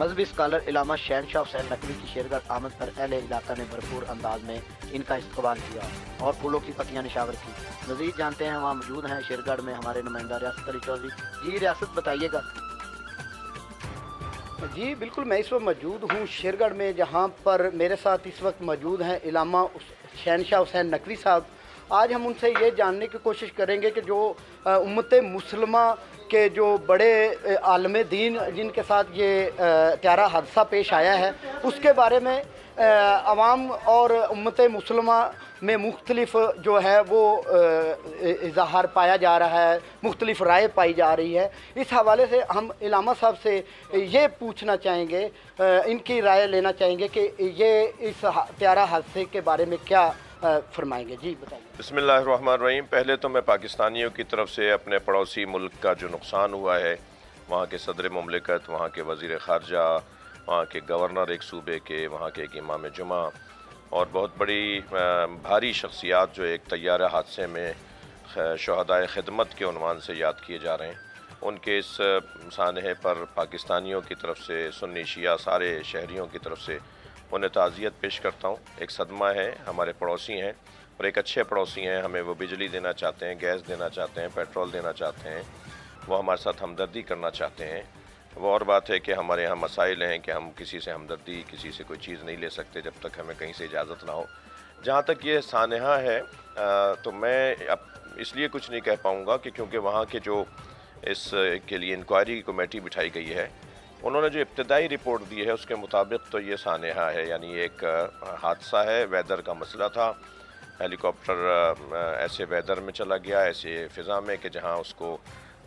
मजहबी स्कॉलर इलामा शहनशाह हुसैन नकवी की शेरगढ़ आमद पर अहले इलाका ने भरपूर अंदाज में इनका इस्तकबाल किया और फूलों की पत्तियां निशावर की। मजीद जानते हैं, वहाँ मौजूद हैं शेरगढ़ में हमारे नुमाइंदा रियासत अली चौधरी। जी रियासत बताइएगा। जी बिल्कुल, मैं इस वक्त मौजूद हूँ शेरगढ़ में, जहाँ पर मेरे साथ इस वक्त मौजूद हैं इलामा शहनशाह हुसैन नकवी साहब। आज हम उनसे ये जानने की कोशिश करेंगे कि जो उम्मत मुसलमा के जो बड़े आलम दीन जिनके साथ ये त्यारा हादसा पेश आया है, उसके बारे में अवाम और उम्मत मुसलमा में मुख्तलिफ जो है वो इजहार पाया जा रहा है, मुख्तलिफ राय पाई जा रही है। इस हवाले से हम इलामा साहब से ये पूछना चाहेंगे, इनकी राय लेना चाहेंगे कि ये इस त्यारा हादसे के बारे में क्या फरमाएंगे। जी बताइए। बिस्मिल्लाहिर्रहमानिर्रहीम। पहले तो मैं पाकिस्तानियों की तरफ से अपने पड़ोसी मुल्क का जो नुकसान हुआ है, वहाँ के सदर मुमलिकत, वहाँ के वज़ीर ख़ारजा, वहाँ के गवर्नर एक सूबे के, वहाँ के एक इमाम जुमा और बहुत बड़ी भारी शख्सियात जो एक तैयारा हादसे में शहदाए खिदमत के उन्वान से याद किए जा रहे हैं, उनके इस सानहे पर पाकिस्तानियों की तरफ से, सुन्नी शिया सारे शहरियों की तरफ से उन्हें ताज़ियत पेश करता हूँ। एक सदमा है, हमारे पड़ोसी हैं और एक अच्छे पड़ोसी हैं। हमें वो बिजली देना चाहते हैं, गैस देना चाहते हैं, पेट्रोल देना चाहते हैं, वो हमारे साथ हमदर्दी करना चाहते हैं। वो और बात है कि हमारे यहाँ मसाइल हैं कि हम किसी से हमदर्दी, किसी से कोई चीज़ नहीं ले सकते जब तक हमें कहीं से इजाज़त ना हो। जहाँ तक ये सानहा है तो मैं अब इसलिए कुछ नहीं कह पाऊँगा कि क्योंकि वहाँ के जो इस के लिए इंक्वायरी की कमेटी बिठाई गई है, उन्होंने जो इब्तदाई रिपोर्ट दी है उसके मुताबिक तो ये सानहा है, यानी एक हादसा है, वेदर का मसला था। हेलीकॉप्टर ऐसे वेदर में चला गया, ऐसे फ़िज़ा में कि जहाँ उसको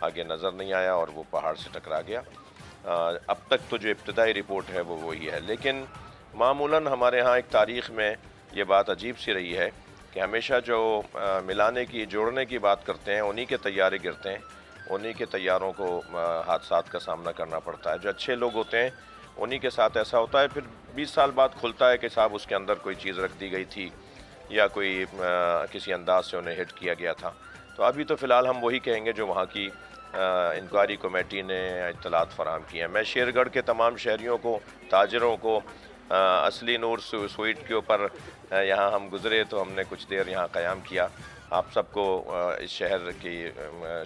आगे नज़र नहीं आया और वो पहाड़ से टकरा गया। अब तक तो जो इब्तदाई रिपोर्ट है वो वही है, लेकिन मामूलन हमारे यहाँ एक तारीख़ में ये बात अजीब सी रही है कि हमेशा जो मिलाने की, जोड़ने की बात करते हैं, उन्हीं के तैयारे गिरते हैं, उन्हीं के तैयारों को हादसात का सामना करना पड़ता है। जो अच्छे लोग होते हैं उन्हीं के साथ ऐसा होता है। फिर 20 साल बाद खुलता है कि साहब उसके अंदर कोई चीज़ रख दी गई थी या कोई किसी अंदाज से उन्हें हिट किया गया था। तो अभी तो फ़िलहाल हम वही कहेंगे जो वहाँ की इंक्वायरी कमेटी ने इत्तलात फ़राहम की हैं। मैं शेरगढ़ के तमाम शहरियों को, ताजरों को, असली नूर स्वीट के ऊपर यहाँ हम गुज़रे तो हमने कुछ देर यहाँ क़याम किया। आप सबको इस शहर की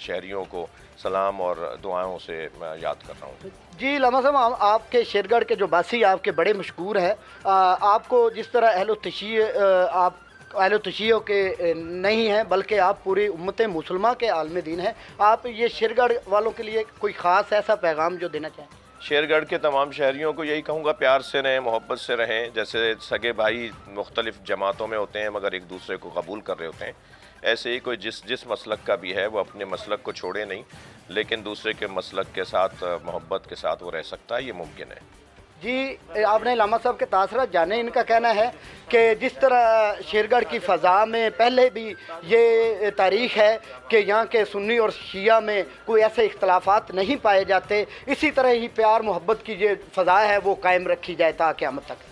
शहरियों को सलाम और दुआओं से याद कर रहा हूँ। जी इलामा साहब, आपके शेरगढ़ के जो बासी आपके बड़े मशहूर हैं, आपको जिस तरह अहलो तशीयों के नहीं हैं बल्कि आप पूरी उम्मत मुसलमान के आलम दीन हैं, आप ये शेरगढ़ वालों के लिए कोई ख़ास ऐसा पैगाम जो देना चाहें? शेरगढ़ के तमाम शहरियों को यही कहूँगा, प्यार से रहें, मोहब्बत से रहें। जैसे सगे भाई मुख्तलिफ़ जमातों में होते हैं मगर एक दूसरे को कबूल कर रहे होते हैं, ऐसे ही कोई जिस मसलक का भी है वो अपने मसलक को छोड़े नहीं, लेकिन दूसरे के मसलक के साथ मोहब्बत के साथ वो रह सकता है, ये मुमकिन है। जी आपने इलामा साहब के तासरात जाने। इनका कहना है कि जिस तरह शेरगढ़ की फ़ज़ा में पहले भी ये तारीख़ है कि यहाँ के सुन्नी और शिया में कोई ऐसे इख्तलाफात नहीं पाए जाते, इसी तरह ही प्यार मोहब्बत की जो फ़ज़ा है वो कायम रखी जाए ता क़यामत तक।